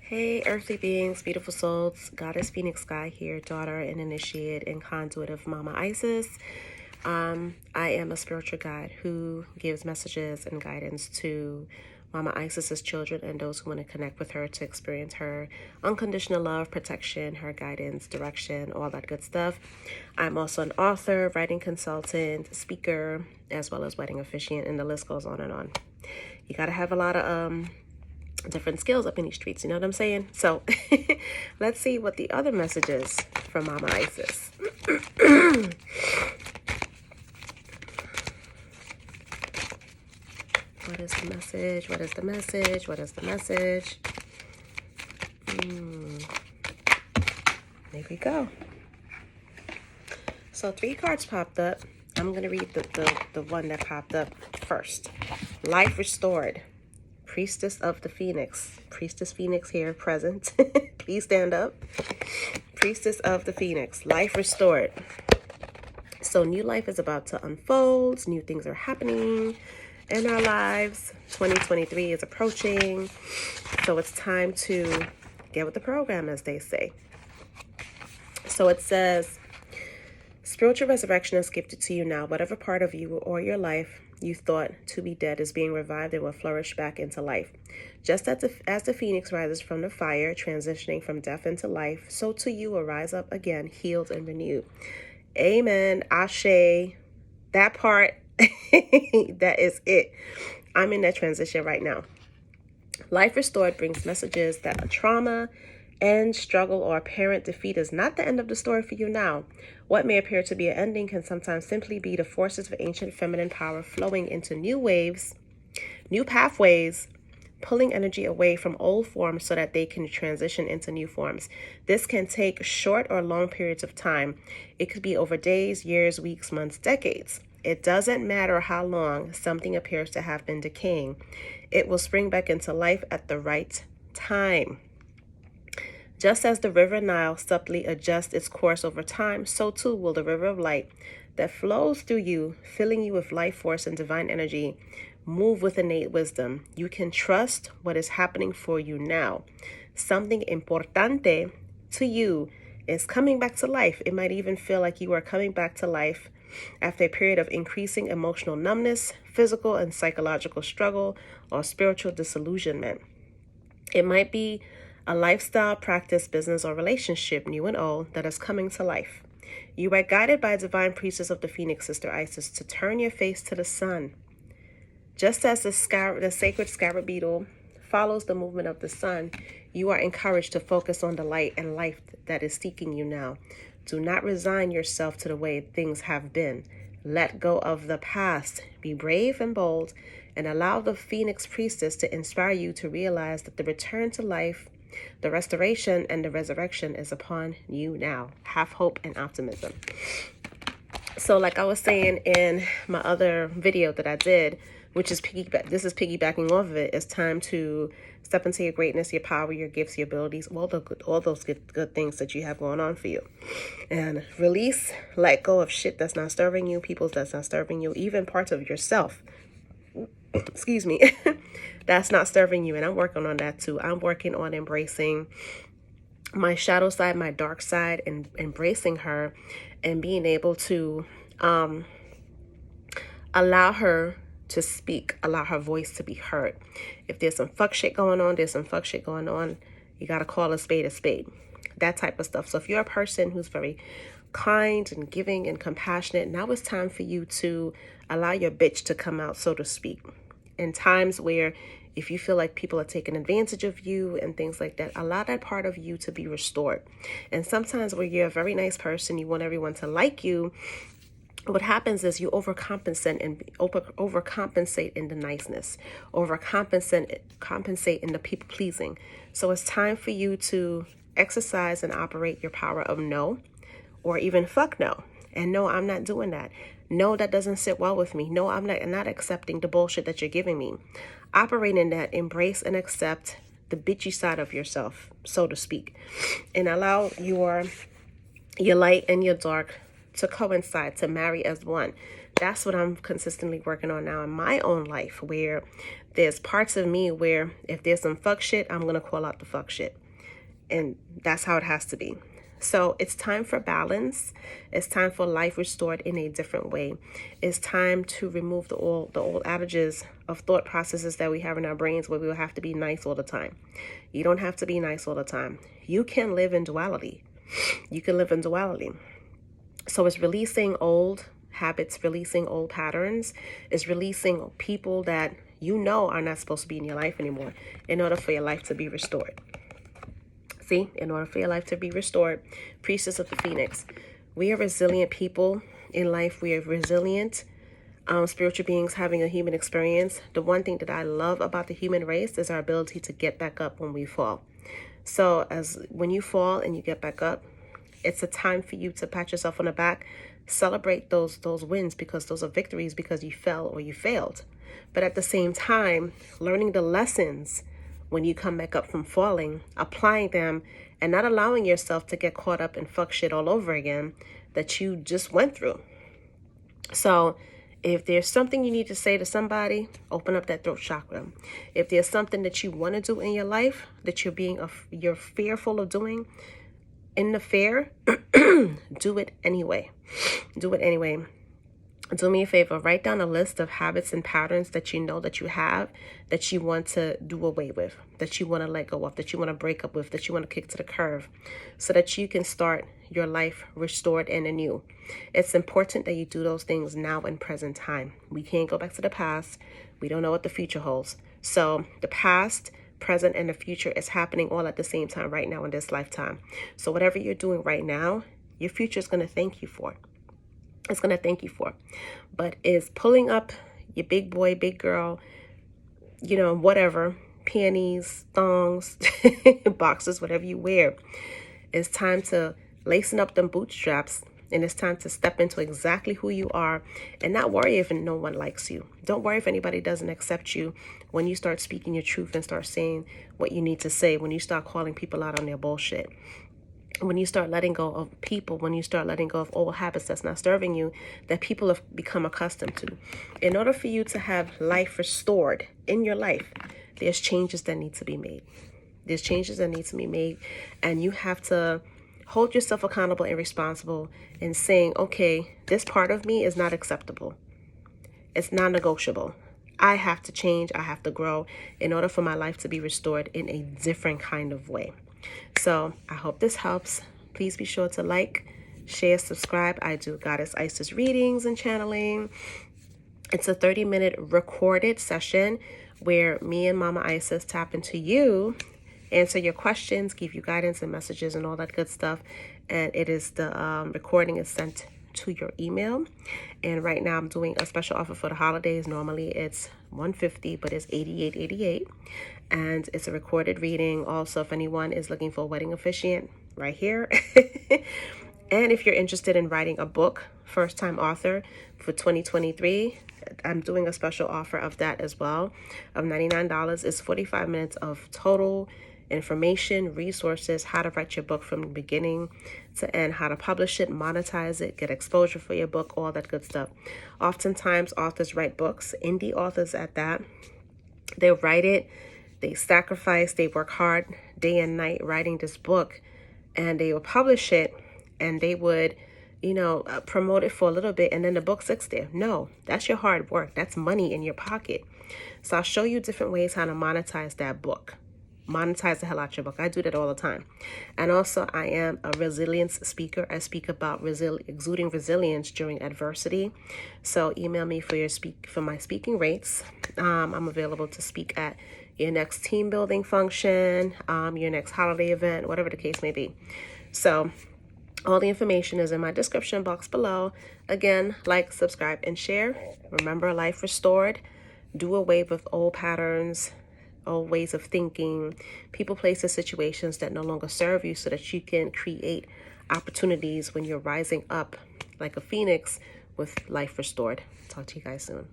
Hey, earthly beings, beautiful souls, Goddess Phoenix Sky here, daughter and initiate and conduit of Mama Isis. I am a spiritual guide who gives messages and guidance to Mama Isis's children and those who want to connect with her to experience her unconditional love, protection, her guidance, direction, all that good stuff. I'm also an author, writing consultant, speaker, as well as wedding officiant, and the list goes on and on. You got to have a lot of different skills up in these streets, you know what I'm saying? So let's see what the other message is from Mama Isis. What is the message? What is the message? What is the message? There we go. So 3 cards popped up. I'm going to read the one that popped up first. Life restored. Priestess of the Phoenix. Priestess Phoenix here present. Please stand up. Priestess of the Phoenix. Life restored. So new life is about to unfold. New things are happening in our lives. 2023 is approaching. So it's time to get with the program, as they say. So it says, spiritual resurrection is gifted to you now. Whatever part of you or your life you thought to be dead is being revived and will flourish back into life. Just as the phoenix rises from the fire, transitioning from death into life, so too you will rise up again, healed and renewed. Amen. Ashe. That part, that is it. I'm in that transition right now. Life restored brings messages that a trauma and struggle or apparent defeat is not the end of the story for you now. What may appear to be an ending can sometimes simply be the forces of ancient feminine power flowing into new waves, new pathways, pulling energy away from old forms so that they can transition into new forms. This can take short or long periods of time. It could be over days, years, weeks, months, decades. It doesn't matter how long something appears to have been decaying. It will spring back into life at the right time. Just as the river Nile subtly adjusts its course over time, so too will the river of light that flows through you, filling you with life force and divine energy, move with innate wisdom. You can trust what is happening for you now. Something importante to you is coming back to life. It might even feel like you are coming back to life after a period of increasing emotional numbness, physical and psychological struggle, or spiritual disillusionment. It might be a lifestyle, practice, business, or relationship, new and old, that is coming to life. You are guided by divine priestess of the Phoenix, Sister Isis, to turn your face to the sun. Just as the sacred scarab beetle follows the movement of the sun, you are encouraged to focus on the light and life that is seeking you now. Do not resign yourself to the way things have been. Let go of the past. Be brave and bold, and allow the Phoenix priestess to inspire you to realize that the return to life, the restoration, and the resurrection is upon you now. Have hope and optimism. So like I was saying in my other video that I did, which is piggybacking off of it, it's time to step into your greatness, your power, your gifts, your abilities, all those good things that you have going on for you. And release, let go of shit that's not serving you, people that's not serving you, even parts of yourself. Excuse me. That's not serving you. And I'm working on that too. I'm working on embracing my shadow side, my dark side, and embracing her and being able to allow her to speak, allow her voice to be heard. If there's some fuck shit going on, there's some fuck shit going on. You got to call a spade, that type of stuff. So if you're a person who's very kind and giving and compassionate, now it's time for you to allow your bitch to come out, so to speak. In times where if you feel like people are taking advantage of you and things like that, allow that part of you to be restored. And sometimes where you're a very nice person, you want everyone to like you, what happens is you overcompensate in the niceness, compensate in the people pleasing. So it's time for you to exercise and operate your power of no, or even fuck no. And no, I'm not doing that. No, that doesn't sit well with me. No, I'm not accepting the bullshit that you're giving me. Operate in that, embrace and accept the bitchy side of yourself, so to speak, and allow your light and your dark to coincide, to marry as one. That's what I'm consistently working on now in my own life, where there's parts of me where if there's some fuck shit, I'm going to call out the fuck shit. And that's how it has to be. So it's time for balance. It's time for life restored in a different way. It's time to remove the old adages of thought processes that we have in our brains where we will have to be nice all the time. You don't have to be nice all the time. You can live in duality. You can live in duality. So it's releasing old habits, releasing old patterns. It's releasing people that you know are not supposed to be in your life anymore in order for your life to be restored. See, in order for your life to be restored, Priestess of the Phoenix, we are resilient people in life. We are resilient spiritual beings having a human experience. The one thing that I love about the human race is our ability to get back up when we fall. So when you fall and you get back up, it's a time for you to pat yourself on the back, celebrate those wins, because those are victories because you fell or you failed. But at the same time, learning the lessons when you come back up from falling, applying them, and not allowing yourself to get caught up and fuck shit all over again that you just went through. So if there's something you need to say to somebody, open up that throat chakra. If there's something that you want to do in your life that you're fearful of doing, in the fear, do it anyway. Do it anyway. Do me a favor, write down a list of habits and patterns that you know that you have, that you want to do away with, that you want to let go of, that you want to break up with, that you want to kick to the curb, so that you can start your life restored and anew. It's important that you do those things now in present time. We can't go back to the past. We don't know what the future holds. So the past, present, and the future is happening all at the same time right now in this lifetime. So whatever you're doing right now, your future is going to thank you for it. It's going to thank you for. But is pulling up your big boy, big girl, whatever, panties, thongs, boxers, whatever you wear. It's time to lacing up them bootstraps, and it's time to step into exactly who you are and not worry if no one likes you. Don't worry if anybody doesn't accept you when you start speaking your truth and start saying what you need to say, when you start calling people out on their bullshit. When you start letting go of people, when you start letting go of old habits that's not serving you, that people have become accustomed to. In order for you to have life restored in your life, there's changes that need to be made. There's changes that need to be made, and you have to hold yourself accountable and responsible in saying, okay, this part of me is not acceptable. It's non-negotiable. I have to change. I have to grow in order for my life to be restored in a different kind of way. So I hope this helps. Please be sure to like, share, subscribe. I do Goddess Isis readings and channeling. It's a 30-minute recorded session where me and Mama Isis tap into you, answer your questions, give you guidance and messages and all that good stuff. And it is the recording is sent to your email. And right now I'm doing a special offer for the holidays. Normally it's $150, but it's $88.88. And it's a recorded reading. Also, if anyone is looking for a wedding officiant, right here. And if you're interested in writing a book, first time author for 2023, I'm doing a special offer of that as well, of $99. It's 45 minutes of total information, resources, how to write your book from the beginning to end, how to publish it, monetize it, get exposure for your book, all that good stuff. Oftentimes authors write books, indie authors at that. They write it, they sacrifice, they work hard day and night writing this book, and they will publish it, and they would promote it for a little bit, and then the book sits there. No, that's your hard work. That's money in your pocket. So I'll show you different ways how to monetize that book. Monetize the hell out your book. I do that all the time. And also, I am a resilience speaker. I speak about exuding resilience during adversity. So email me for my speaking rates. I'm available to speak at your next team building function, your next holiday event, whatever the case may be. So all the information is in my description box below. Again, like, subscribe, and share. Remember, life restored. Do away with old patterns, old ways of thinking, people, places, situations that no longer serve you, so that you can create opportunities when you're rising up like a phoenix with life restored. Talk to you guys soon.